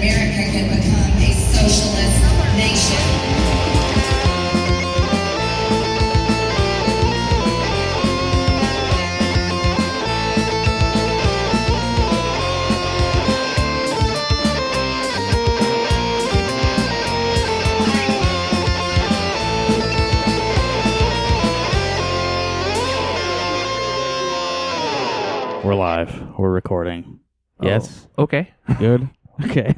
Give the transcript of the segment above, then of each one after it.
America can become a socialist nation. We're live. We're recording. Yes? Okay. Good? Okay.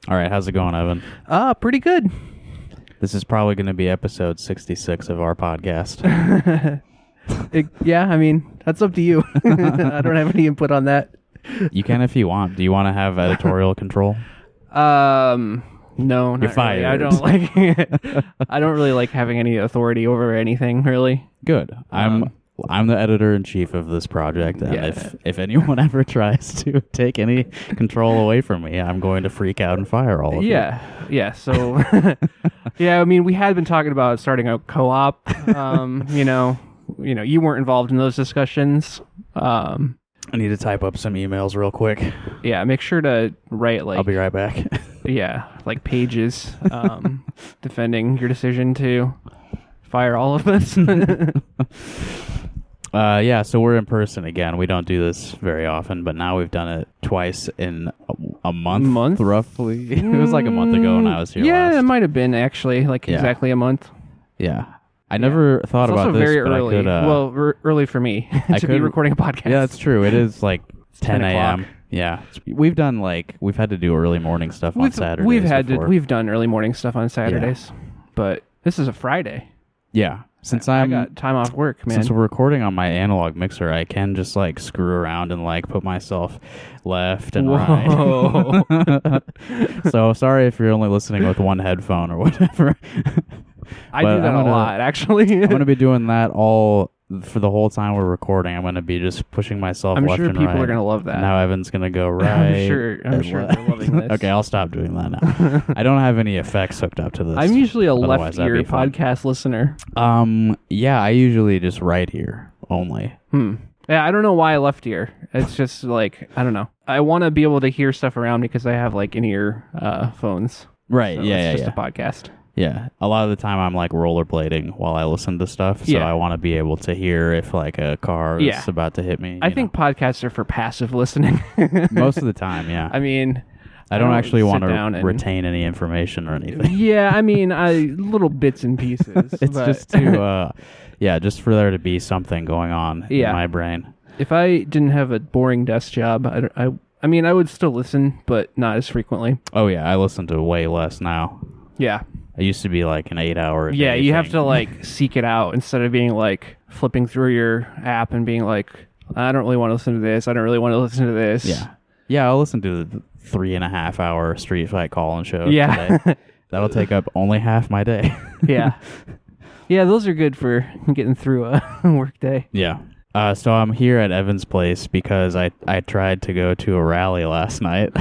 All right, how's it going, Evan? Pretty good. This is probably going to be episode 66 of our podcast. Yeah, I mean, that's up to you. I don't have any input on that. You can if you want. Do you want to have editorial control? No, not You're fired. really. I don't like. I don't really like having any authority over anything, really. Good. I'm the editor-in-chief of this project, and if anyone ever tries to take any control away from me, I'm going to freak out and fire all of you. Yeah. So, yeah. I mean, we had been talking about starting a co-op. You weren't involved in those discussions. I need to type up some emails real quick. Yeah, make sure to write I'll be right back. Like pages, defending your decision to fire all of us. So we're in person again. We don't do this very often, but now we've done it twice in a month? Roughly. It was like a month ago when I was here last. Yeah, it might have been actually exactly a month. Yeah. I never thought about this, very but early. I could... early for me to be recording a podcast. Yeah, that's true. It is like 10 a.m. Yeah. We've had to do early morning stuff on Saturdays. We've done early morning stuff on Saturdays, but this is a Friday. Yeah. I got time off work, man. Since we're recording on my analog mixer, I can just screw around and put myself left and right. So sorry if you're only listening with one headphone or whatever. I do that a lot, actually. I'm going to be doing that all for the whole time we're recording. I'm going to be just pushing myself left and right. I'm sure people are going to love that. Now Evan's going to go right. I'm sure they're loving this. Okay, I'll stop doing that now. I don't have any effects hooked up to this. I'm usually a left ear podcast listener. Yeah, I usually just right ear only. Yeah, I don't know why I left ear. It's just I don't know. I want to be able to hear stuff around me because I have in-ear phones. Right, so yeah, it's just a podcast. Yeah, a lot of the time I'm rollerblading while I listen to stuff, so I want to be able to hear if a car is about to hit me. I think podcasts are for passive listening. Most of the time, yeah. I mean, I don't actually want to retain any information or anything. Yeah, I mean, little bits and pieces. It's just to, just for there to be something going on in my brain. If I didn't have a boring desk job, I mean, I would still listen, but not as frequently. Oh yeah, I listen to way less now. Yeah. It used to be an 8-hour Yeah, day you thing. have to seek it out instead of being flipping through your app and being I don't really want to listen to this. I don't really want to listen to this. Yeah. Yeah, I'll listen to the 3.5-hour Street Fight call-in show today. That'll take up only half my day. Yeah. Yeah, those are good for getting through a work day. Yeah. So I'm here at Evan's place because I tried to go to a rally last night.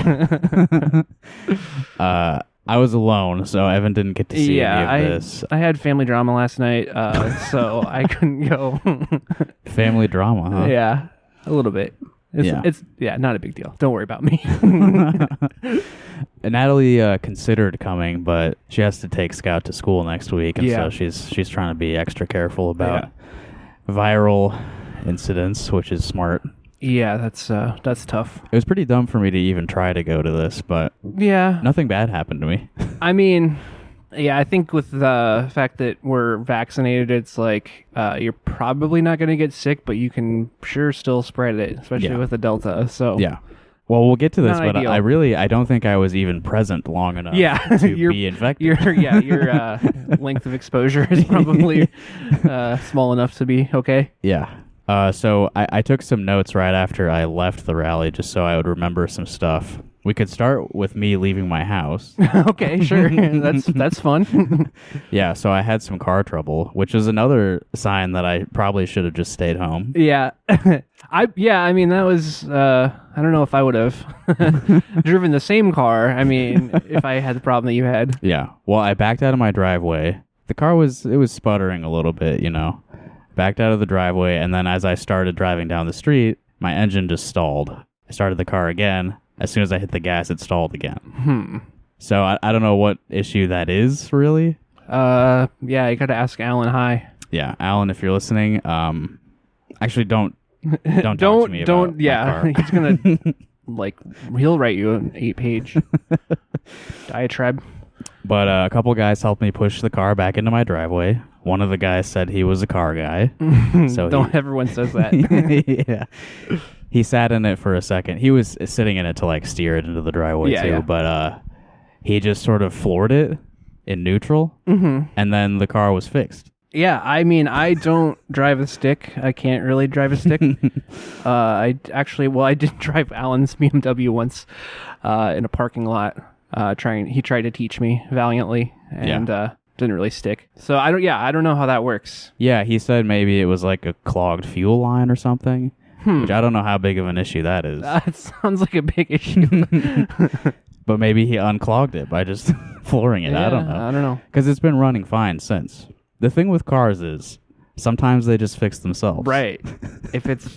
I was alone, so Evan didn't get to see any of this. I had family drama last night, so I couldn't go. Family drama, huh? Yeah, a little bit. It's not a big deal. Don't worry about me. Natalie considered coming, but she has to take Scout to school next week, and so she's trying to be extra careful about viral incidents, which is smart. Yeah, that's tough. It was pretty dumb for me to even try to go to this, but nothing bad happened to me. I mean, I think with the fact that we're vaccinated, it's you're probably not going to get sick, but you can sure still spread it, especially with the Delta. So yeah. Well, we'll get to this, but ideal. I don't think I was even present long enough to be infected. Your length of exposure is probably small enough to be okay. Yeah. So I took some notes right after I left the rally just so I would remember some stuff. We could start with me leaving my house. Okay, sure. That's fun. Yeah, so I had some car trouble, which is another sign that I probably should have just stayed home. Yeah. I mean, that was, I don't know if I would have driven the same car. I mean, if I had the problem that you had. Yeah. Well, I backed out of my driveway. The car was sputtering a little bit, Backed out of the driveway, and then as I started driving down the street, my engine just stalled. I started the car again, as soon as I hit the gas, it stalled again. So I don't know what issue that is, really. Yeah, you got to ask Alan High. Yeah, Alan, if you're listening, actually don't talk to me about my car. He's gonna he'll write you an 8-page diatribe. But a couple guys helped me push the car back into my driveway. One of the guys said he was a car guy. So everyone says that. Yeah. He sat in it for a second. He was sitting in it to like steer it into the driveway too. Yeah. But he just sort of floored it in neutral, and then the car was fixed. Yeah, I mean, I don't drive a stick. I can't really drive a stick. I did drive Alan's BMW once in a parking lot. He tried to teach me valiantly, and didn't really stick. So I don't know how that works. Yeah, he said maybe it was like a clogged fuel line or something, which I don't know how big of an issue that is. That sounds like a big issue. But maybe he unclogged it by just flooring it. Yeah, I don't know. Because it's been running fine since. The thing with cars is sometimes they just fix themselves. Right. If it's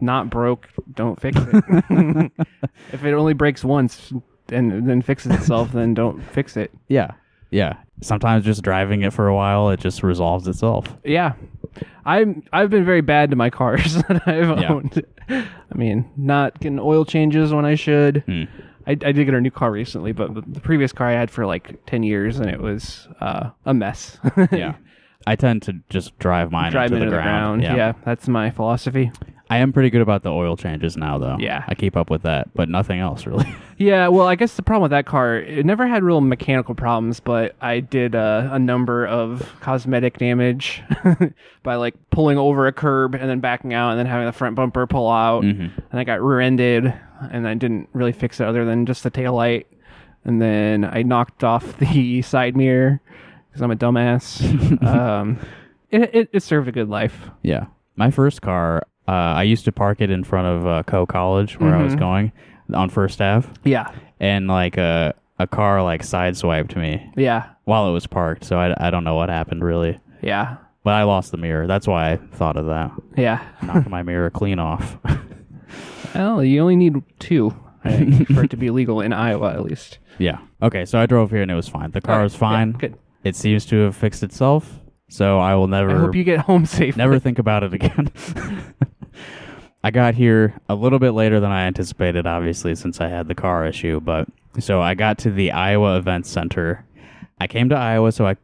not broke, don't fix it. If it only breaks once and then fixes itself, then don't fix it. Yeah. Sometimes just driving it for a while, it just resolves itself. Yeah. I've been very bad to my cars that I've owned. I mean, not getting oil changes when I should. I did get a new car recently, but the previous car I had for like 10 years, and it was a mess. Yeah. I tend to just drive mine into the ground. Yeah, that's my philosophy. I am pretty good about the oil changes now, though. Yeah. I keep up with that, but nothing else, really. Yeah, well, I guess the problem with that car, it never had real mechanical problems, but I did a number of cosmetic damage by like pulling over a curb and then backing out and then having the front bumper pull out. And I got rear-ended, and I didn't really fix it other than just the taillight. And then I knocked off the side mirror because I'm a dumbass. It served a good life. Yeah. My first car, I used to park it in front of Caucus College where I was going on First Ave. Yeah. And like a car like sideswiped me. Yeah. While it was parked. So I don't know what happened really. Yeah. But I lost the mirror. That's why I thought of that. Yeah. Knocked my mirror clean off. Well, you only need 2, I think, for it to be legal in Iowa, at least. Yeah. Okay, so I drove here and it was fine. The car was fine. Yeah, good. It seems to have fixed itself, so I will never... I hope you get home safe. Never think about it again. I got here a little bit later than I anticipated, obviously, since I had the car issue. But so I got to the Iowa Events Center. I came to Iowa, so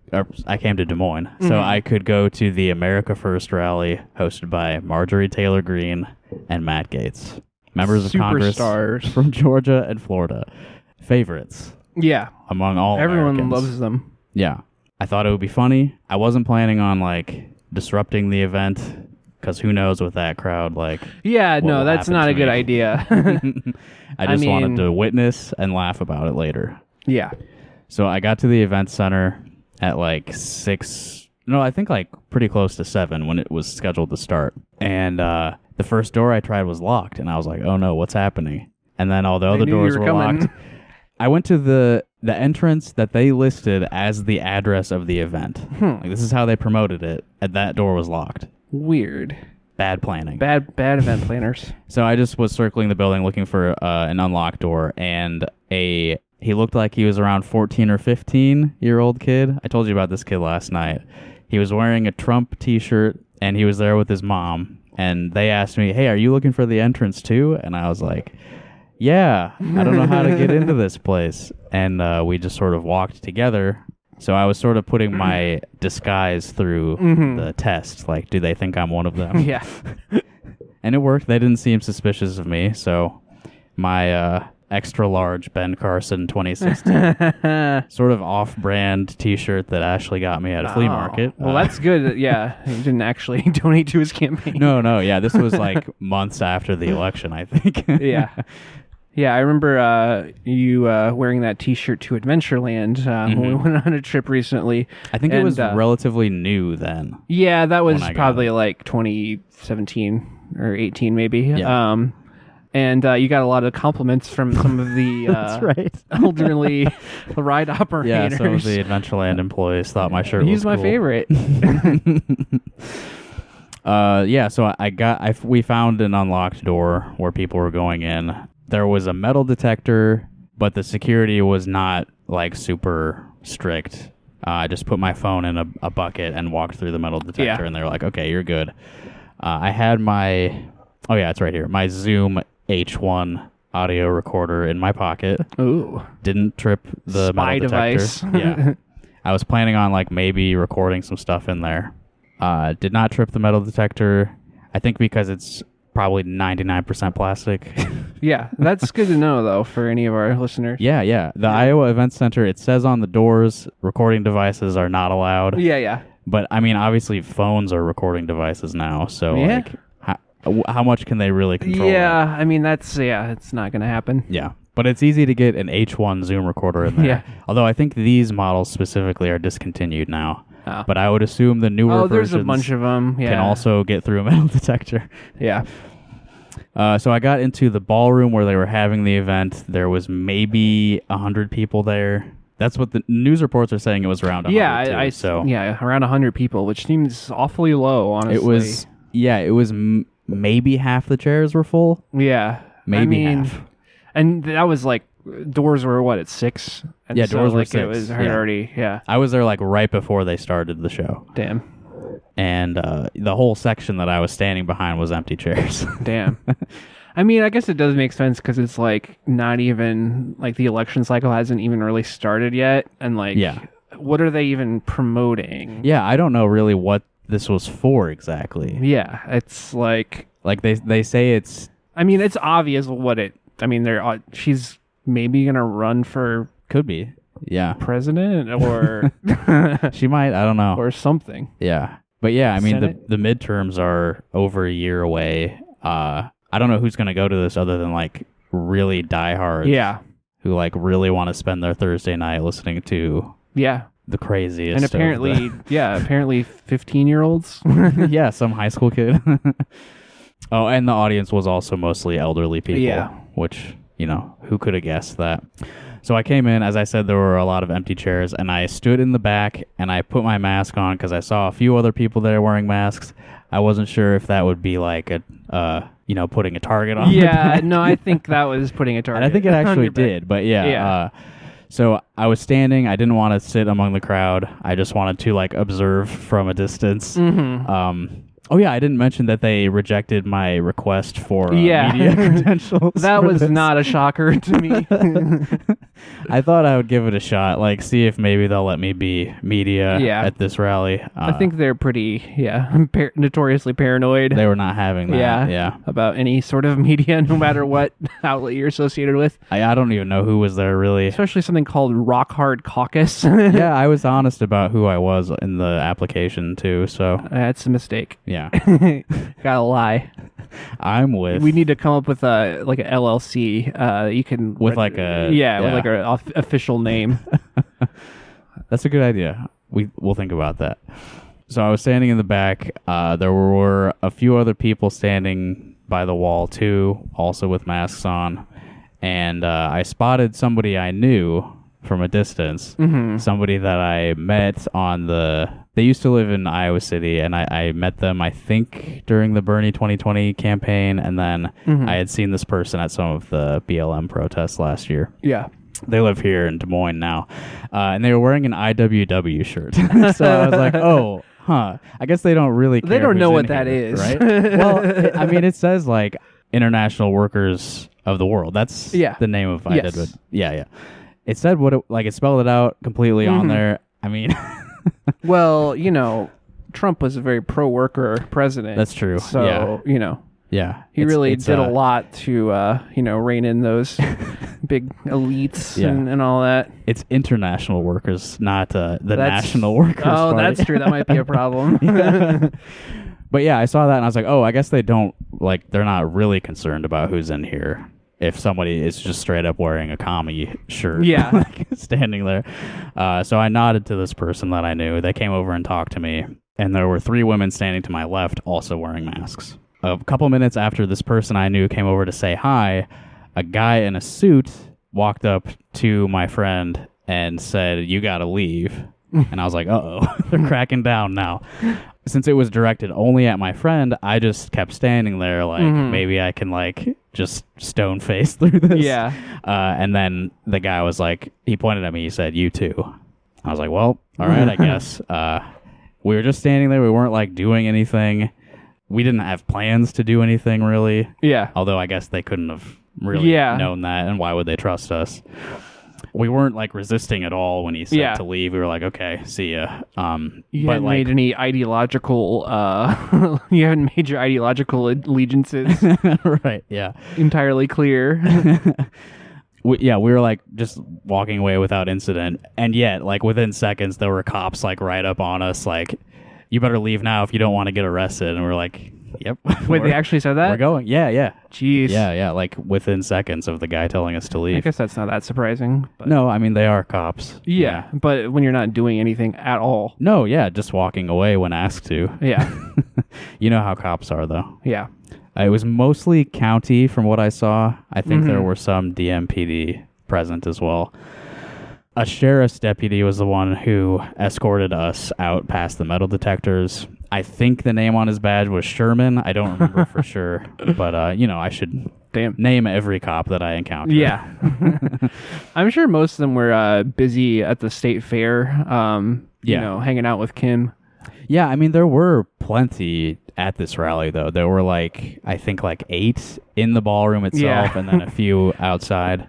I came to Des Moines, so I could go to the America First rally hosted by Marjorie Taylor Greene and Matt Gaetz, members of Congress from Georgia and Florida, favorites. Yeah, among all everyone Americans. loves them. Yeah, I thought it would be funny. I wasn't planning on like disrupting the event because who knows with that crowd like. Yeah, no, that's not a good idea. I just wanted to witness and laugh about it later. Yeah. So I got to the event center at like 6. No, I think like pretty close to 7 when it was scheduled to start. And the first door I tried was locked, and I was like, "Oh no, what's happening?" And then all the other doors were locked. I went to the entrance that they listed as the address of the event. Like, this is how they promoted it, and that door was locked. Weird. Bad planning. Bad event planners. So I just was circling the building looking for an unlocked door, and he looked like he was around 14 or 15-year-old kid. I told you about this kid last night. He was wearing a Trump t-shirt, and he was there with his mom. And they asked me, "Hey, are you looking for the entrance too?" And I was like, "Yeah, I don't know how to get into this place." And we just sort of walked together. So I was sort of putting my disguise through the test. Like, do they think I'm one of them? Yeah. And it worked. They didn't seem suspicious of me. So my extra large Ben Carson 2016 sort of off-brand t-shirt that Ashley got me at a flea market. Well, that's good. Yeah, he didn't actually donate to his campaign. No. Yeah, this was like months after the election, I think. Yeah. Yeah, I remember you wearing that T-shirt to Adventureland when we went on a trip recently. I think it was relatively new then. Yeah, that was probably like 2017 or 18 maybe. Yeah. And you got a lot of compliments from some of the That's right. elderly ride operators. Yeah, some of the Adventureland employees thought my shirt was He's my cool. favorite. Yeah, so we found an unlocked door where people were going in. there was a metal detector, but the security was not like super strict. I just put my phone in a bucket and walked through the metal detector, and they were like, okay, you're good. I had it's right here, my Zoom H1 audio recorder in my pocket. Ooh. Didn't trip the Spy metal detector. device. Yeah. I was planning on like maybe recording some stuff in there. Did not trip the metal detector. I think because it's probably 99% plastic. Yeah, that's good to know, though, for any of our listeners. Yeah. The Iowa Event Center, it says on the doors, recording devices are not allowed. Yeah. But, I mean, obviously phones are recording devices now, so, Yeah. like, how much can they really control Yeah, that? I mean, it's not going to happen. Yeah. But it's easy to get an H1 Zoom recorder in there. Yeah. Although I think these models specifically are discontinued now. Oh. But I would assume the newer there's versions a bunch of them. Yeah. can also get through a metal detector. Yeah. So I got into the ballroom where they were having the event. There was maybe 100 people there. That's what the news reports are saying. It was around 100 too, around 100 people, which seems awfully low, honestly. It was maybe half the chairs were full. Yeah. Maybe half. And that was like, doors were what, at 6? And Yeah, doors were 6. It was already, I was there like right before they started the show. Damn. And the whole section that I was standing behind was empty chairs. Damn. I mean, I guess it does make sense because it's like not even like the election cycle hasn't even really started yet. And like, what are they even promoting? Yeah, I don't know really what this was for exactly. Yeah, it's like they say it's. I mean, it's obvious what it. I mean, she's maybe gonna run for could be president or she might. I don't know or something. Yeah, but yeah, I mean Senate? the midterms are over a year away. I don't know who's gonna go to this other than like really diehards. Yeah. Who like really want to spend their Thursday night listening to the craziest. And apparently, apparently 15-year-olds. Yeah, some high school kid. Oh, and the audience was also mostly elderly people. Yeah. Which, who could have guessed that? So I came in, as I said, there were a lot of empty chairs, and I stood in the back, and I put my mask on because I saw a few other people there wearing masks. I wasn't sure if that would be like putting a target on. Yeah, no, I think that was putting a target. And I think it actually did, but yeah. So I was standing. I didn't want to sit among the crowd. I just wanted to like observe from a distance. Mm-hmm. I didn't mention that they rejected my request for media credentials. That was not a shocker to me. I thought I would give it a shot, like see if maybe they'll let me be media at this rally. I think they're pretty, notoriously paranoid. They were not having that. About any sort of media, no matter what outlet you're associated with. I don't even know who was there really. Especially something called Rock Hard Caucus. Yeah, I was honest about who I was in the application too. So that's a mistake. Yeah. Gotta lie. We need to come up with a LLC. You can with like a with like an official name. That's a good idea. We'll think about that. So I was standing in the back. There were a few other people standing by the wall too, also with masks on, and I spotted somebody I knew from a distance. Mm-hmm. Somebody that I met they used to live in Iowa City, and I met them, I think, during the Bernie 2020 campaign, and then I had seen this person at some of the BLM protests last year. Yeah. They live here in Des Moines now, and they were wearing an IWW shirt. So I was like, oh, huh. I guess they don't really care. They don't know what here, that is. Right? Well, it says, like, International Workers of the World. That's the name of IWW. Yeah. It said it spelled it out completely on there. I mean... Well, Trump was a very pro-worker president. That's true. So, Yeah. He really did a lot to, rein in those big elites and all that. It's international workers, not the national workers. Oh, party. that's true. That might be a problem. But yeah, I saw that and I was like, oh, I guess they're not really concerned about who's in here. If somebody is just straight up wearing a commie shirt, standing there. So I nodded to this person that I knew. They came over and talked to me. And there were 3 women standing to my left also wearing masks. A couple minutes after this person I knew came over to say hi, a guy in a suit walked up to my friend and said, "You gotta leave." And I was like, uh-oh, they're cracking down now. since it was directed only at my friend, I just kept standing there like, maybe I can like just stone face through this. Yeah. And then the guy was like, he pointed at me, he said, "You too." I was like, well, all right, I guess. We were just standing there. We weren't like doing anything. We didn't have plans to do anything really. Yeah. Although I guess they couldn't have really known that, and why would they trust us? We weren't like resisting at all when he said to leave. We were like, okay, see ya. You haven't made any ideological you haven't made your ideological allegiances right, yeah, entirely clear. we were like just walking away without incident, and yet like within seconds there were cops like right up on us like, you better leave now if you don't want to get arrested. And we're like, yep. Wait, they actually said that? We're going. Yeah. Jeez. Yeah, like within seconds of the guy telling us to leave. I guess that's not that surprising. But... No, I mean, they are cops. Yeah, but when you're not doing anything at all. No, yeah, just walking away when asked to. Yeah. You know how cops are, though. Yeah. It was mostly county from what I saw. I think there were some DMPD present as well. A sheriff's deputy was the one who escorted us out past the metal detectors. I think the name on his badge was Sherman. I don't remember for sure. But, I should name every cop that I encountered. Yeah. I'm sure most of them were busy at the state fair, hanging out with Kim. Yeah, I mean, there were plenty at this rally, though. There were, I think 8 in the ballroom itself and then a few outside.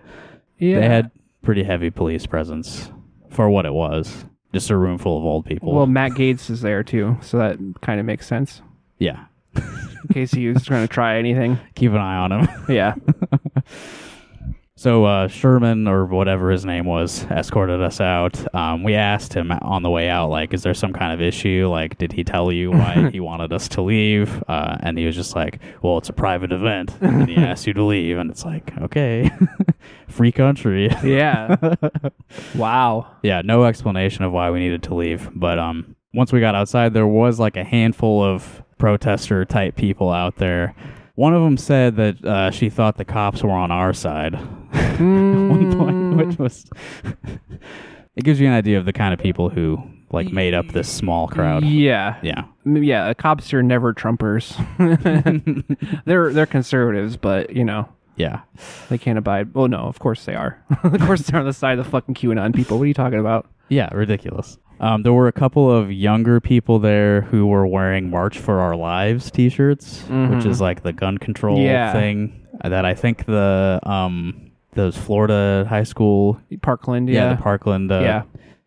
Yeah. They had pretty heavy police presence for what it was. Just a room full of old people. Well, Matt Gaetz is there too, so that kind of makes sense. Yeah. In case he was trying to try anything. Keep an eye on him. Yeah. So Sherman, or whatever his name was, escorted us out. We asked him on the way out, is there some kind of issue? Did he tell you why he wanted us to leave? And he was just like, well, it's a private event, and he asked you to leave. And it's like, okay, free country. Yeah. Wow. Yeah, no explanation of why we needed to leave. But once we got outside, there was a handful of protester-type people out there. One of them said that she thought the cops were on our side at one point, which was... It gives you an idea of the kind of people who, made up this small crowd. Yeah. Yeah. Yeah, cops are never Trumpers. They're conservatives, but, Yeah. They can't abide... Well, no, of course they are. Of course they're on the side of the fucking QAnon people. What are you talking about? Yeah, ridiculous. There were a couple of younger people there who were wearing March for Our Lives t-shirts, which is the gun control thing that I think those Florida high school... Parkland, the Parkland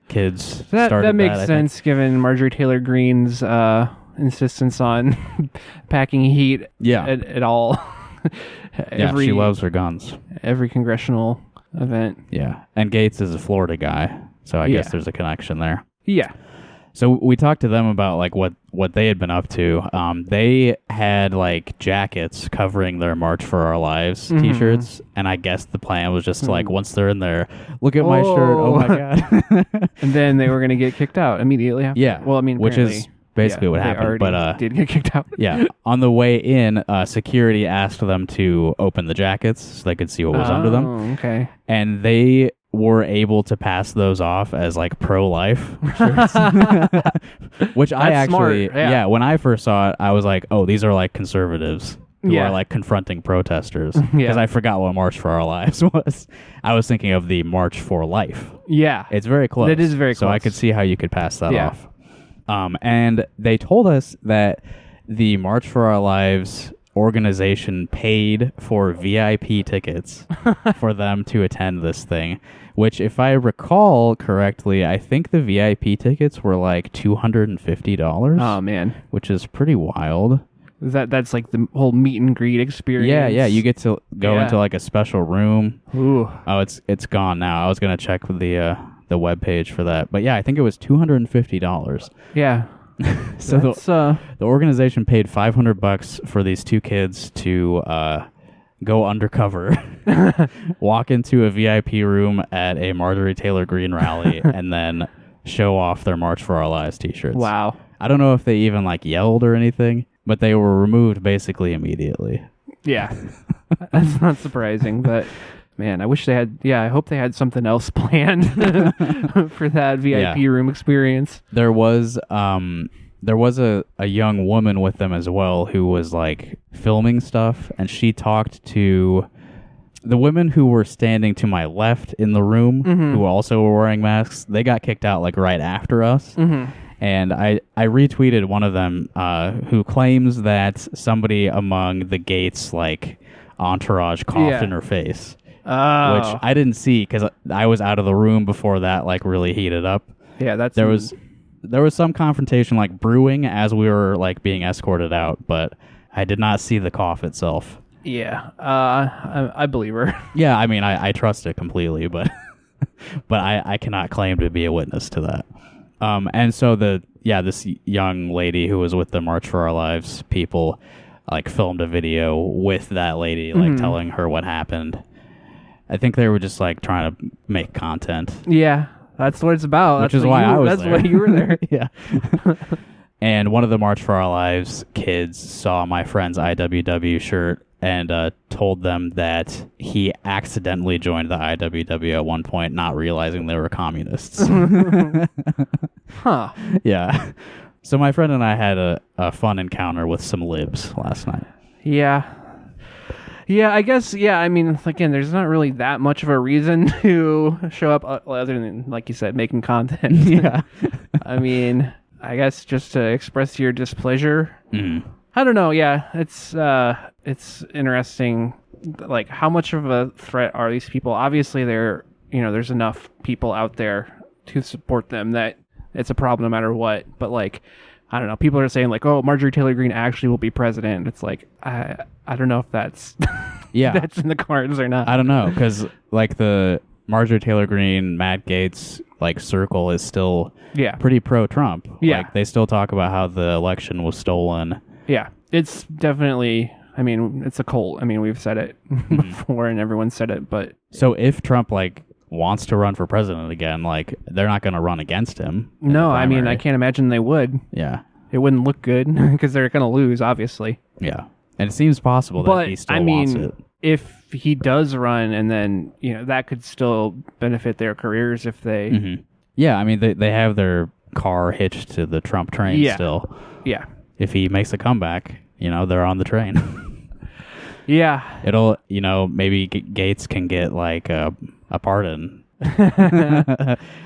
kids started that makes sense given Marjorie Taylor Greene's insistence on packing heat at all. She loves her guns. Every congressional event. Yeah, and Gates is a Florida guy, so I guess there's a connection there. Yeah. So we talked to them about what they had been up to. They had jackets covering their March for Our Lives t-shirts, and I guess the plan was just once they're in there, look at my shirt. Oh my god! And then they were going to get kicked out immediately after. Yeah. Well, I mean, which is basically what happened. But did get kicked out. Yeah. On the way in, security asked them to open the jackets so they could see what was under them. Oh, okay. And they were able to pass those off as pro-life shirts. Which I actually smart. When I first saw it, I was like, oh, these are conservatives who are confronting protesters, because I forgot what March for Our Lives was. I was thinking of the March for Life. Yeah, it's very close. It is very close. So I could see how you could pass that off. And they told us that the March for Our Lives organization paid for VIP tickets for them to attend this thing, which, if I recall correctly, I think the VIP tickets were $250. Oh man, which is pretty wild. That's the whole meet and greet experience. Yeah, you get to go into a special room. Ooh. Oh, it's gone now. I was gonna check the webpage for that, but yeah, I think it was $250. Yeah. So the organization paid $500 for these two kids to go undercover, walk into a VIP room at a Marjorie Taylor Greene rally, and then show off their March for Our Lives t-shirts. Wow. I don't know if they even yelled or anything, but they were removed basically immediately. Yeah. That's not surprising, but man, I wish they had... Yeah, I hope they had something else planned for that VIP room experience. There was there was a young woman with them as well who was like filming stuff, and she talked to the women who were standing to my left in the room, who also were wearing masks. They got kicked out like right after us. And I retweeted one of them who claims that somebody among the Gates like entourage coughed in her face, which I didn't see because I was out of the room before that like really heated up. Yeah, there was some confrontation like brewing as we were like being escorted out, but I did not see the cough itself. Yeah, I believe her. Yeah, I mean I trust it completely, but but I cannot claim to be a witness to that. And so this young lady who was with the March for Our Lives people like filmed a video with that lady like telling her what happened. I think they were just like trying to make content. Yeah, that's what it's about. Which is why I was there. That's why you were there. Yeah. And one of the March for Our Lives kids saw my friend's IWW shirt and told them that he accidentally joined the IWW at one point, not realizing they were communists. Huh. Yeah. So my friend and I had a fun encounter with some libs last night. Yeah. Yeah, I guess, yeah, I mean, again, there's not really that much of a reason to show up other than, like you said, making content. Yeah. I mean, I guess just to express your displeasure. I don't know, yeah, it's interesting, like, how much of a threat are these people? Obviously, there's enough people out there to support them that it's a problem no matter what, but, like, I don't know, people are saying, like, oh, Marjorie Taylor Greene actually will be president. It's like, I don't know if that's that's in the cards or not. I don't know, because, like, the Marjorie Taylor Greene, Matt Gaetz, like, circle is still pretty pro-Trump. Yeah. Like, they still talk about how the election was stolen. Yeah, it's definitely, I mean, it's a cult. I mean, we've said it before and everyone said it, but... So if Trump, like, wants to run for president again, like, they're not going to run against him. No, I mean, I can't imagine they would. Yeah. It wouldn't look good because they're going to lose, obviously. Yeah. And it seems possible that he still wants it. If he does run and then, that could still benefit their careers if they... Yeah, I mean, they have their car hitched to the Trump train still. Yeah. If he makes a comeback, they're on the train. Yeah. It'll, maybe Gates can get, like, a pardon.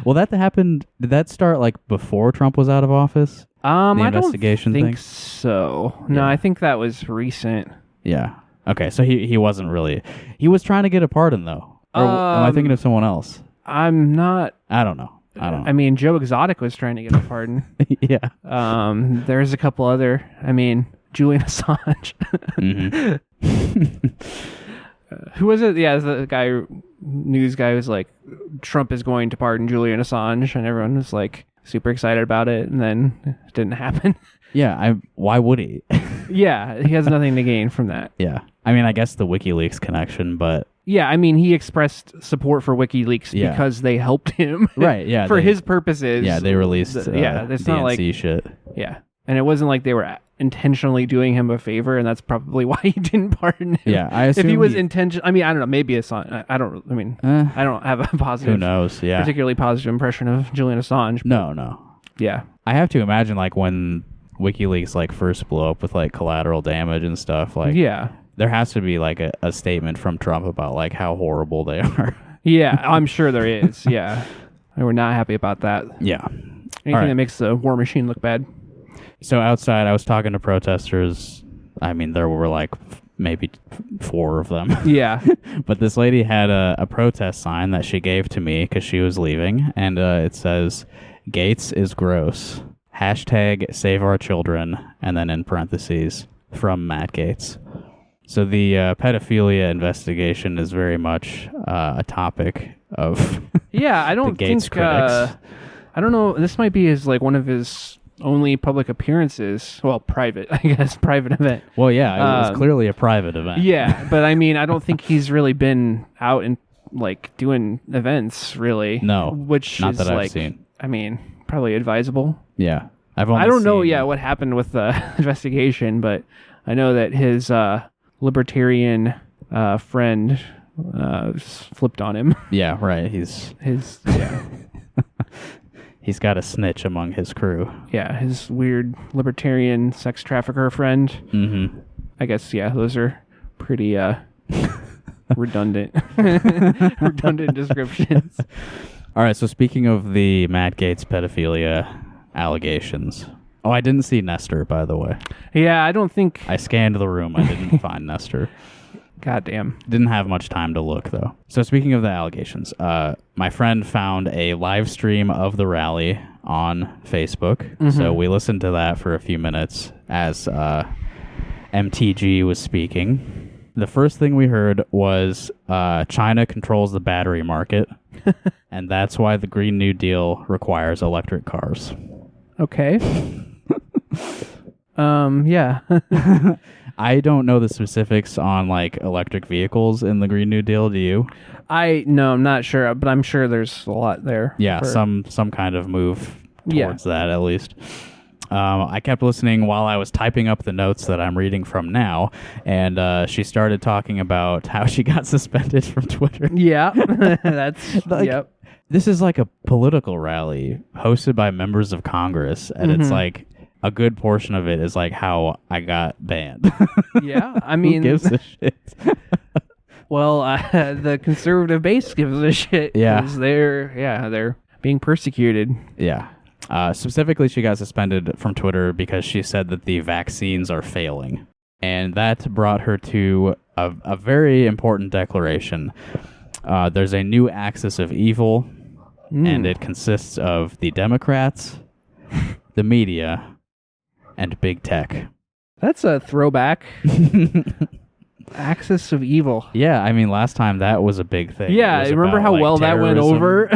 Well, that happened. Did that start, like, before Trump was out of office? The investigation I don't think thing? so. No, I think that was recent. Yeah. Okay, so he wasn't really... He was trying to get a pardon, though. Or am I thinking of someone else? I'm not... I don't know. I mean, Joe Exotic was trying to get a pardon. Yeah. There's a couple other... I mean, Julian Assange. Who was it? Yeah, the news guy was like, Trump is going to pardon Julian Assange, and everyone was like super excited about it, and then it didn't happen. Yeah, why would he? Yeah, he has nothing to gain from that. Yeah. I mean, I guess the WikiLeaks connection, but... Yeah, I mean, he expressed support for WikiLeaks because they helped him. Right, yeah. For his purposes. Yeah, they released it's DNC not like shit. Yeah. And it wasn't like they were intentionally doing him a favor, and that's probably why he didn't pardon him. Yeah, I assume if he was I mean, I don't know, maybe Assange. I don't have a positive... Who knows, yeah. Particularly positive impression of Julian Assange. No. Yeah. I have to imagine, like, when WikiLeaks, like, first blew up with, like, collateral damage and stuff, like... Yeah. There has to be, like, a statement from Trump about, like, how horrible they are. Yeah, I'm sure there is, yeah. And we're not happy about that. Yeah. Anything that makes the war machine look bad. So outside, I was talking to protesters. I mean, there were, like, maybe 4 of them. Yeah. But this lady had a protest sign that she gave to me because she was leaving, and it says, Gates is gross. # save our children, and then in parentheses, from Matt Gaetz. So the pedophilia investigation is very much a topic of I don't the Gaetz think critics. I don't know. This might be one of his only public appearances. Well, private event. Well, yeah, it was clearly a private event. Yeah, but I mean, I don't think he's really been out and like doing events really. No, which not is that I've like, seen. I mean, probably advisable. Yeah, I don't know. Yeah, what happened with the investigation, but I know that his libertarian friend flipped on him. Yeah, right. He's got a snitch among his crew. Yeah, his weird libertarian sex trafficker friend. Mm-hmm. I guess, yeah, those are pretty redundant redundant descriptions. All right, so speaking of the Matt Gaetz pedophilia allegations. Oh, I didn't see Nestor, by the way. Yeah, I don't think... I scanned the room. I didn't find Nestor. Goddamn. Didn't have much time to look, though. So speaking of the allegations, my friend found a live stream of the rally on Facebook. Mm-hmm. So we listened to that for a few minutes as MTG was speaking. The first thing we heard was China controls the battery market, and that's why the Green New Deal requires electric cars. Okay. Yeah. I don't know the specifics on like electric vehicles in the Green New Deal. Do you? No, I'm not sure, but I'm sure there's a lot there. Yeah, some kind of move towards that at least. I kept listening while I was typing up the notes that I'm reading from now, and she started talking about how she got suspended from Twitter. Yeah, that's like, yep. This is like a political rally hosted by members of Congress, and it's like a good portion of it is like how I got banned. Yeah, I mean, who gives a shit? Well, the conservative base gives a shit. Yeah, because they're being persecuted. Yeah. Specifically, she got suspended from Twitter because she said that the vaccines are failing. And that brought her to a very important declaration. There's a new axis of evil, and it consists of the Democrats, the media, and big tech. That's a throwback. Axis of evil. Yeah, I mean, last time that was a big thing. Yeah, remember how well that went over?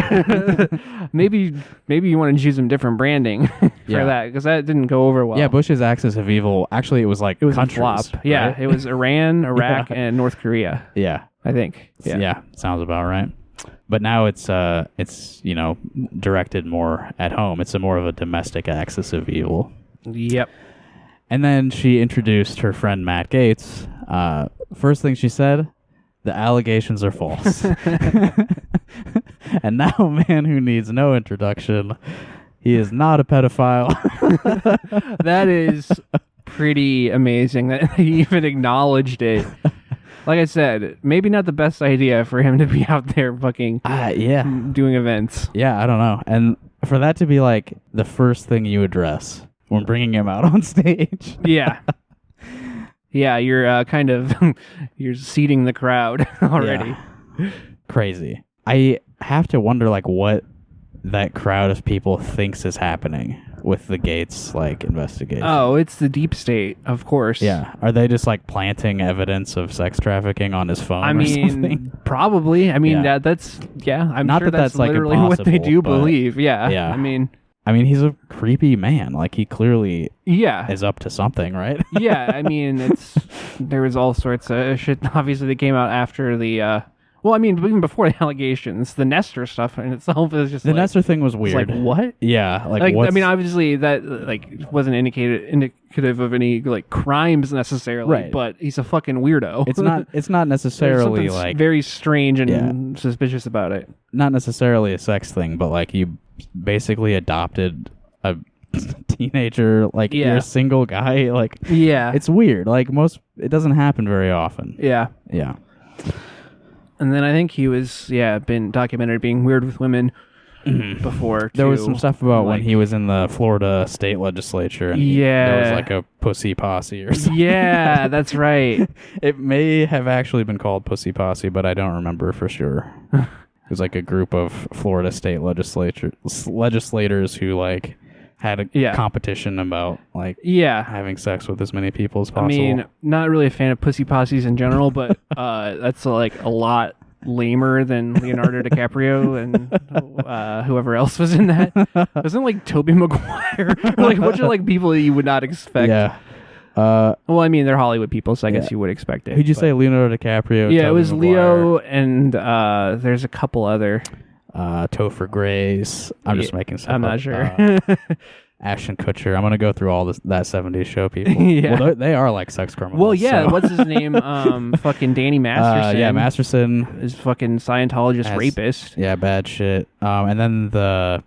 maybe you want to use some different branding for that, because that didn't go over well. Yeah, Bush's axis of evil, actually, it was like countries, a flop. Yeah, right? it was Iran, Iraq, and North Korea. Yeah. I think. Yeah, sounds about right. But now it's directed more at home. It's more of a domestic axis of evil. Yep. And then she introduced her friend Matt Gaetz. First thing she said, the allegations are false. And now a man who needs no introduction, he is not a pedophile. That is pretty amazing that he even acknowledged it. Like I said, maybe not the best idea for him to be out there fucking doing events. Yeah, I don't know. And for that to be like the first thing you address when bringing him out on stage. Yeah. Yeah, you're kind of you're seeding the crowd already. Yeah. Crazy. I have to wonder like what that crowd of people thinks is happening with the Gaetz like investigation. Oh, it's the deep state, of course. Yeah. Are they just like planting evidence of sex trafficking on his phone? I mean, something? Probably. I mean, that's I'm not sure that's like literally what they do but believe. Yeah. Yeah. I mean, he's a creepy man. Like he clearly is up to something, right? Yeah. I mean, there was all sorts of shit. Obviously, that came out after the. Well, I mean, even before the allegations, the Nestor stuff in itself is just the Nestor thing was weird. It's like what? Yeah, like I mean, obviously that like wasn't indicative of any like crimes necessarily, right? But he's a fucking weirdo. It's not necessarily like very strange and suspicious about it. Not necessarily a sex thing, but like you basically adopted a teenager. Like you're a single guy. Like it's weird. Like it doesn't happen very often. Yeah. And then I think he was, been documented being weird with women before, too. There was some stuff about when he was in the Florida state legislature. And there was like a pussy posse or something. Yeah, that's right. It may have actually been called pussy posse, but I don't remember for sure. It was like a group of Florida state legislators who like had a competition about like having sex with as many people as possible. I mean, not really a fan of pussy posses in general, but that's like a lot lamer than Leonardo DiCaprio and whoever else was in that. Wasn't like Tobey Maguire? Like a bunch of like people that you would not expect. Yeah. Well, I mean, they're Hollywood people, so I guess you would expect it. Who'd you say, Leonardo DiCaprio? Yeah, Tobey it was Maguire. Leo, and there's a couple other. Topher Grace. I'm just making stuff I'm up. not sure. Ashton Kutcher. I'm gonna go through all that 70s show people. Yeah. Well, they are like sex criminals. Well, yeah. So. What's his name? Fucking Danny Masterson. Yeah, Masterson is fucking Scientologist rapist. Yeah, bad shit. And then the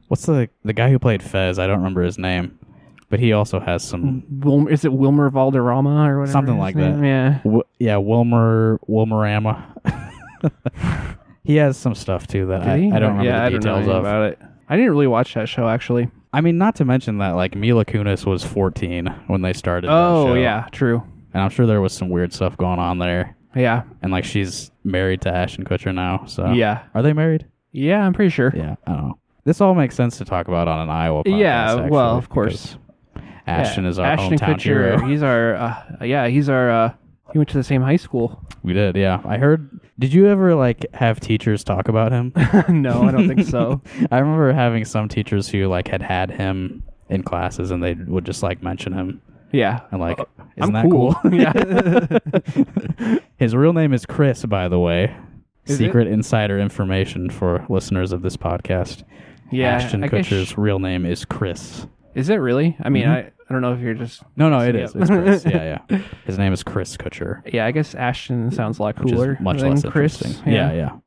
what's the guy who played Fez? I don't remember his name, but he also has some Is it Wilmer Valderrama or whatever? something like that. Yeah. Wilmerama. He has some stuff too that I don't remember the details of. About it. I didn't really watch that show actually. I mean, not to mention that like Mila Kunis was 14 when they started. Oh that show. yeah, true. And I'm sure there was some weird stuff going on there. Yeah. And like she's married to Ashton Kutcher now. So yeah, are they married? Yeah, I'm pretty sure. Yeah, I don't know. This all makes sense to talk about on an Iowa podcast. Yeah, actually, well, of course. Ashton is our Ashton hometown Kutcher, hero. He's our. He went to the same high school. We did, yeah. I heard. Did you ever like have teachers talk about him? No, I don't think so. I remember having some teachers who like had him in classes, and they would just like mention him. Yeah, And like, I'm isn't that cool? Yeah. His real name is Chris, by the way. Is Secret insider information for listeners of this podcast. Yeah, Ashton I guess Kutcher's real name is Chris. Is it really? I mean, Mhm. I don't know if you're just. No, it Yeah. is. It's Chris. Yeah. His name is Chris Kutcher. Yeah, I guess Ashton sounds a lot Which is cooler much than less Chris. interesting. Yeah.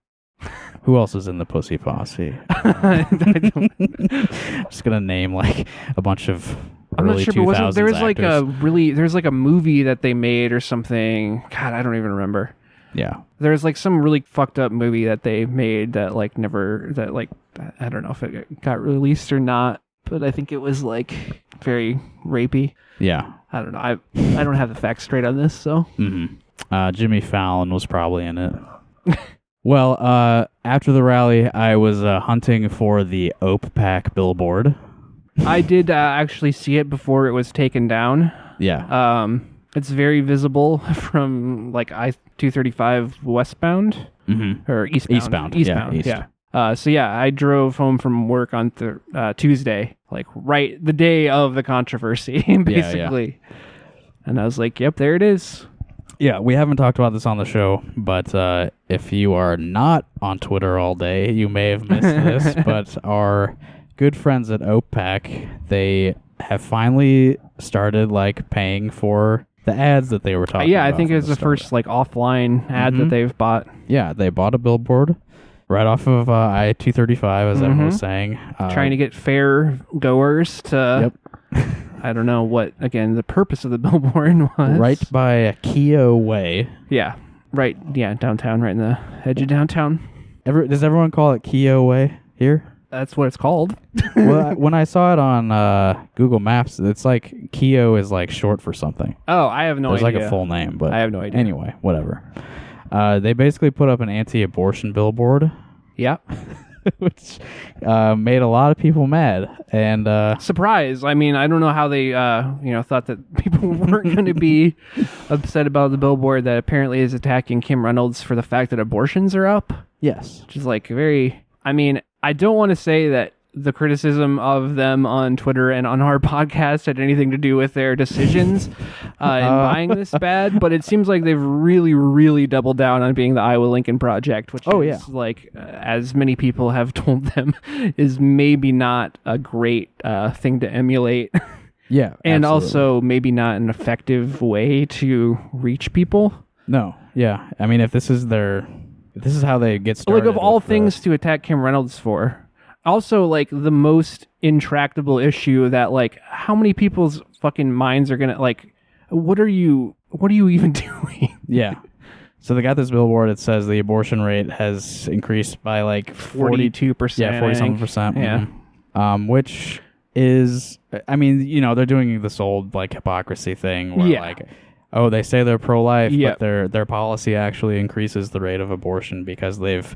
Who else is in the Pussy Posse? Just gonna name like a bunch of I'm not early sure, but 2000s there was like actors. there's like a movie that they made or something. God, I don't even remember. Yeah. There's like some really fucked up movie that they made that like I don't know if it got released or not, but I think it was like very rapey. Yeah. I don't know. I don't have the facts straight on this, so. Mm-hmm. Jimmy Fallon was probably in it. Well, after the rally, I was hunting for the Ope Pack billboard. I did actually see it before it was taken down. Yeah. It's very visible from like I-235 westbound or eastbound. Yeah, east. So yeah, I drove home from work on Tuesday, like right the day of the controversy, basically. Yeah. And I was like, "Yep, there it is." Yeah, we haven't talked about this on the show, but if you are not on Twitter all day, you may have missed this. But our good friends at OPAC, they have finally started like paying for the ads that they were talking about. Yeah, I think it was the first like offline ad that they've bought. Yeah, they bought a billboard right off of I-235, as everyone was saying. Trying to get fair goers to... Yep. I don't know what, again, the purpose of the billboard was. Right by Keogh Way. Yeah, right. Yeah, downtown, right in the edge of downtown. Does everyone call it Keogh Way here? That's what it's called. Well, when I saw it on Google Maps, it's like Keogh is like short for something. Oh, I have no idea. There's like a full name, but I have no idea. Anyway, whatever. They basically put up an anti-abortion billboard. Yeah. Which made a lot of people mad. And surprise. I mean, I don't know how they thought that people weren't going to be upset about the billboard that apparently is attacking Kim Reynolds for the fact that abortions are up. Yes. Which is like very... I mean, I don't want to say that the criticism of them on Twitter and on our podcast had anything to do with their decisions in buying this bad, but it seems like they've really, really doubled down on being the Iowa Lincoln Project, which is like, as many people have told them, is maybe not a great thing to emulate. Yeah, and absolutely. also maybe not an effective way to reach people. No, yeah. I mean, if this is how they get started. Like, of all things to attack Kim Reynolds for. Also, like, the most intractable issue that, like, how many people's fucking minds are gonna, like, what are you even doing? Yeah. So they got this billboard. It says the abortion rate has increased by, like, 42%. Yeah, 40-something%. Yeah. Mm-hmm. Which is, I mean, they're doing this old, like, hypocrisy thing where, like, oh, they say they're pro-life, but their policy actually increases the rate of abortion because they've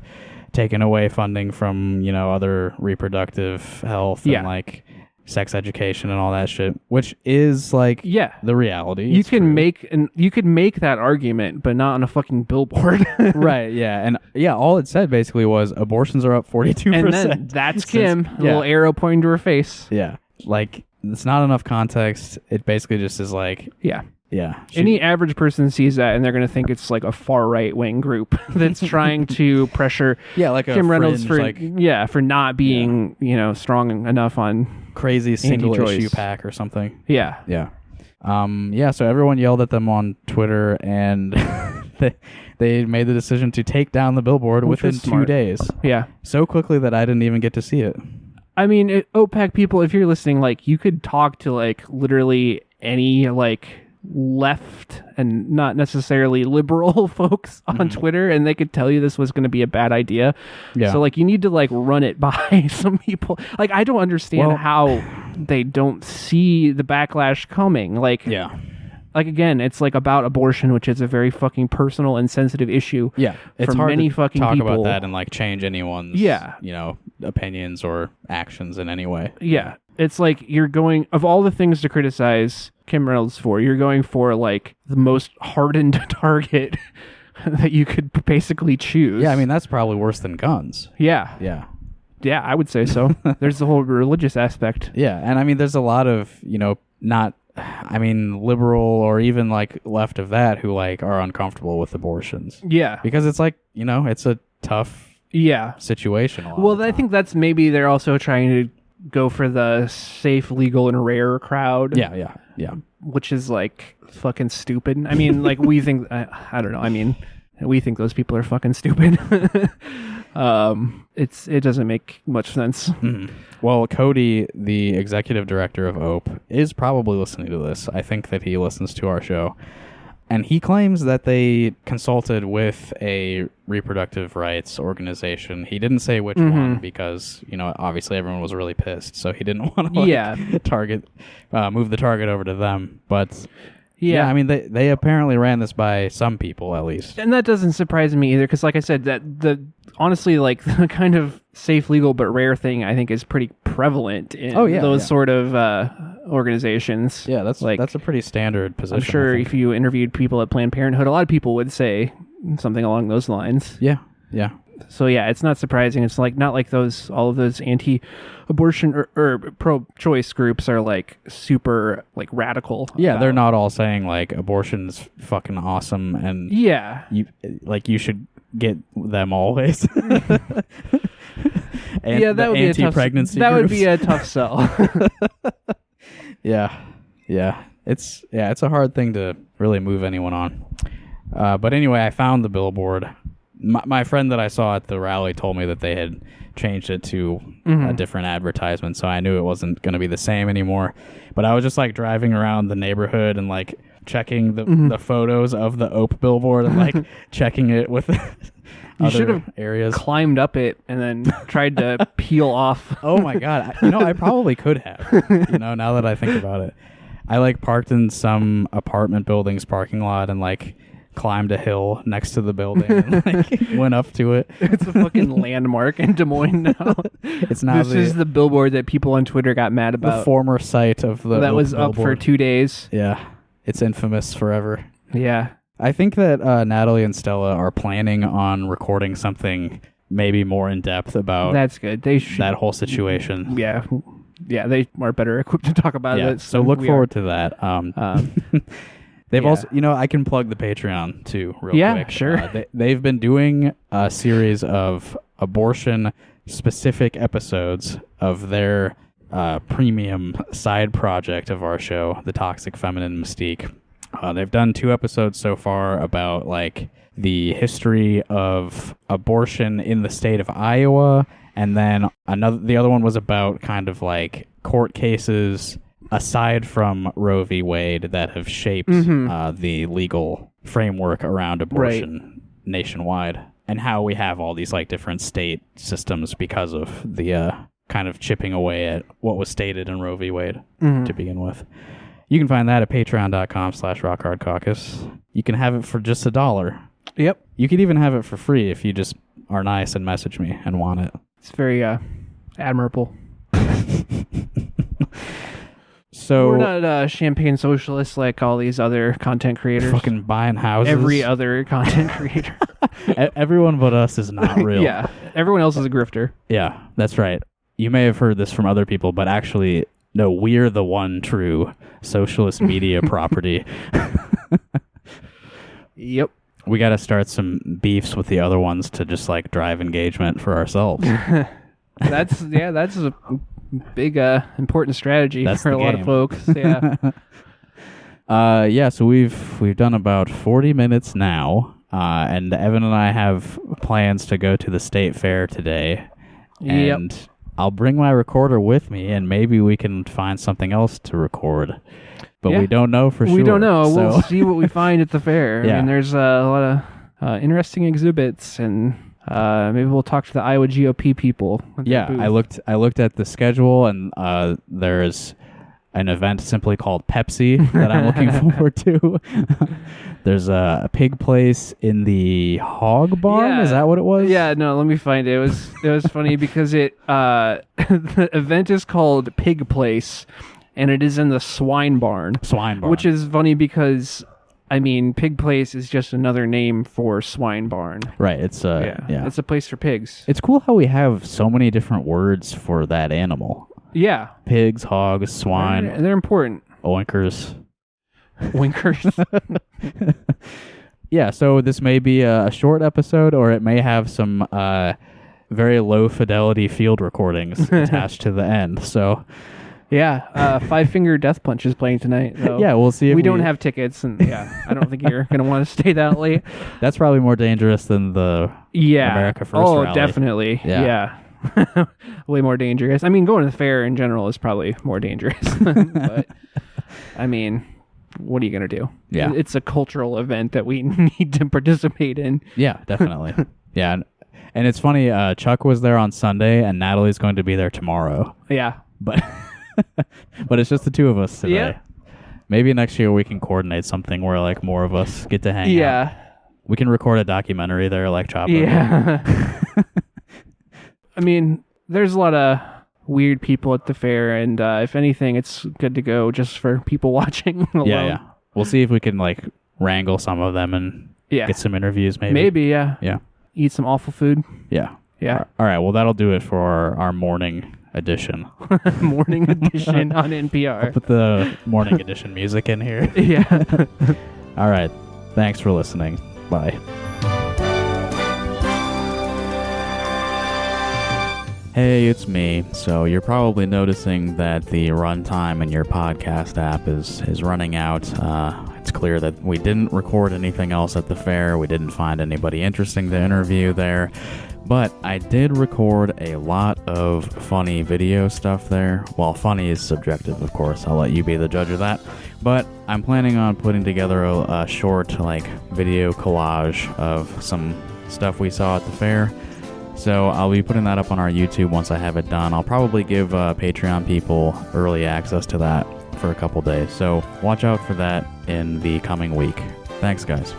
taken away funding from, other reproductive health and like sex education and all that shit, which is like the reality. You can make that argument, but not on a fucking billboard. Right, yeah. And all it said basically was abortions are up 42%. And then that's Kim, a little arrow pointing to her face. Yeah. Like, it's not enough context. It basically just is like, yeah. Any average person sees that and they're going to think it's like a far right wing group that's trying to pressure like Kim Reynolds fringe, for not being strong enough on crazy single anti-choice. issue pack or something. Yeah. So everyone yelled at them on Twitter and they made the decision to take down the billboard within 2 days. Yeah. So quickly that I didn't even get to see it. I mean, OPEC people, if you're listening, like, you could talk to, like, literally any, like, left and not necessarily liberal folks on Twitter, and they could tell you this was going to be a bad idea. Yeah. So, like, you need to, like, run it by some people. Like, I don't understand how they don't see the backlash coming. Like, Yeah. like, again, it's, like, about abortion, which is a very fucking personal and sensitive issue. Yeah. It's for hard many to fucking talk people. about that and like change anyone's opinions or actions in any way. Yeah. It's like you're going, of all the things to criticize Kim Reynolds for, you're going for, like, the most hardened target that you could basically choose. Yeah, I mean, that's probably worse than guns. Yeah. Yeah. Yeah, I would say so. There's the whole religious aspect. Yeah, and I mean, there's a lot of, liberal or even, like, left of that who, like, are uncomfortable with abortions. Yeah. Because it's like, it's a tough situation. A lot of the I time. think that's maybe they're also trying to go for the safe, legal, and rare crowd. Yeah. Which is, like, fucking stupid. I mean, like, we think, I don't know. I mean, we think those people are fucking stupid. It doesn't make much sense. Mm-hmm. Well, Cody, the executive director of OPE, is probably listening to this. I think that he listens to our show. And he claims that they consulted with a reproductive rights organization. He didn't say which one because, obviously everyone was really pissed. So he didn't want to move the target over to them. But yeah, I mean, they apparently ran this by some people at least. And that doesn't surprise me either, because like I said, that honestly, like, the kind of safe, legal, but rare thing I think is pretty prevalent in those sort of organizations. Yeah, that's a pretty standard position. I'm sure if you interviewed people at Planned Parenthood, a lot of people would say something along those lines. Yeah. So yeah, it's not surprising. It's like not like all of those anti-abortion or pro-choice groups are like super like radical. Yeah, they're not all saying like abortion's fucking awesome and you should get them always. And yeah, that would be anti-pregnancy that groups. would be a tough sell. Yeah. It's a hard thing to really move anyone on. But anyway, I found the billboard. My friend that I saw at the rally told me that they had changed it to a different advertisement, so I knew it wasn't going to be the same anymore. But I was just like driving around the neighborhood and like checking the photos of the OPE billboard and like checking it with You should other have areas. climbed up it and then tried to peel off. Oh my god! I probably could have. Now that I think about it, I like parked in some apartment building's parking lot and like climbed a hill next to the building and like went up to it. It's a fucking landmark in Des Moines now. It's now This is the billboard that people on Twitter got mad about. the former site of the that OPE was up for billboard. 2 days. Yeah, it's infamous forever. Yeah. I think that Natalie and Stella are planning on recording something maybe more in depth about That's good. They should. that whole situation. Yeah. Yeah, they are better equipped to talk about it. So look forward to that. They've also, I can plug the Patreon too, real quick. Yeah, sure. They've been doing a series of abortion-specific episodes of their premium side project of our show, The Toxic Feminine Mystique. They've done 2 episodes so far about like the history of abortion in the state of Iowa, and then the other one was about kind of like court cases aside from Roe v. Wade that have shaped the legal framework around abortion nationwide, and how we have all these like different state systems because of the kind of chipping away at what was stated in Roe v. Wade to begin with. You can find that at patreon.com/rockhardcaucus. You can have it for just $1. Yep. You could even have it for free if you just are nice and message me and want it. It's very admirable. So we're not champagne socialists like all these other content creators. fucking buying houses. Every other content creator. Everyone but us is not real. Yeah. Everyone else is a grifter. Yeah, that's right. You may have heard this from other people, but actually, no, we're the one true socialist media property. Yep. We got to start some beefs with the other ones to just like drive engagement for ourselves. That's a big important strategy That's for the a lot of game. folks. Yeah. So we've done about 40 minutes now, and Evan and I have plans to go to the state fair today. Yep. And I'll bring my recorder with me, and maybe we can find something else to record. But Yeah. we don't know for sure. We don't know. So. We'll see what we find at the fair. Yeah. I mean, there's a lot of interesting exhibits, and maybe we'll talk to the Iowa GOP people. At their Yeah, booth. I looked at the schedule, and there is an event simply called Pepsi that I'm looking forward to. There's a pig place in the hog barn. Yeah. Is that what it was? Yeah, no, let me find it. It was funny because the event is called Pig Place, and it is in the swine barn. Swine barn. Which is funny because, I mean, Pig Place is just another name for swine barn. right. It's yeah. It's a place for pigs. It's cool how we have so many different words for that animal. Yeah. Pigs, hogs, swine, They're important. oinkers. Winkers. Yeah, so this may be a short episode, or it may have some very low fidelity field recordings attached to the end. So Yeah. Five Finger Death Punch is playing tonight. So yeah, we'll see if we don't have tickets, and I don't think you're going to want to stay that late. That's probably more dangerous than the America First rally. Definitely. Yeah. Way more dangerous. I mean, going to the fair in general is probably more dangerous. But, I mean, what are you going to do? Yeah. It's a cultural event that we need to participate in. Yeah, definitely. Yeah, and it's funny, Chuck was there on Sunday, and Natalie's going to be there tomorrow. Yeah. But but it's just the two of us today. Yeah. Maybe next year we can coordinate something where like more of us get to hang out. Yeah. We can record a documentary there, like Chopper. Yeah. I mean, there's a lot of weird people at the fair, and if anything, it's good to go just for people watching alone. Yeah. We'll see if we can like wrangle some of them and get some interviews. Maybe, yeah. Yeah. Eat some awful food. Yeah. Yeah. All right. Well, that'll do it for our morning edition. Morning edition on NPR. Put the morning edition music in here. Yeah. All right. Thanks for listening. Bye. Hey, it's me. So you're probably noticing that the runtime in your podcast app is running out. It's clear that we didn't record anything else at the fair. We didn't find anybody interesting to interview there. But I did record a lot of funny video stuff there. Well, funny is subjective, of course. I'll let you be the judge of that. But I'm planning on putting together a short, video collage of some stuff we saw at the fair. So I'll be putting that up on our YouTube once I have it done. I'll probably give Patreon people early access to that for a couple days. So watch out for that in the coming week. Thanks, guys.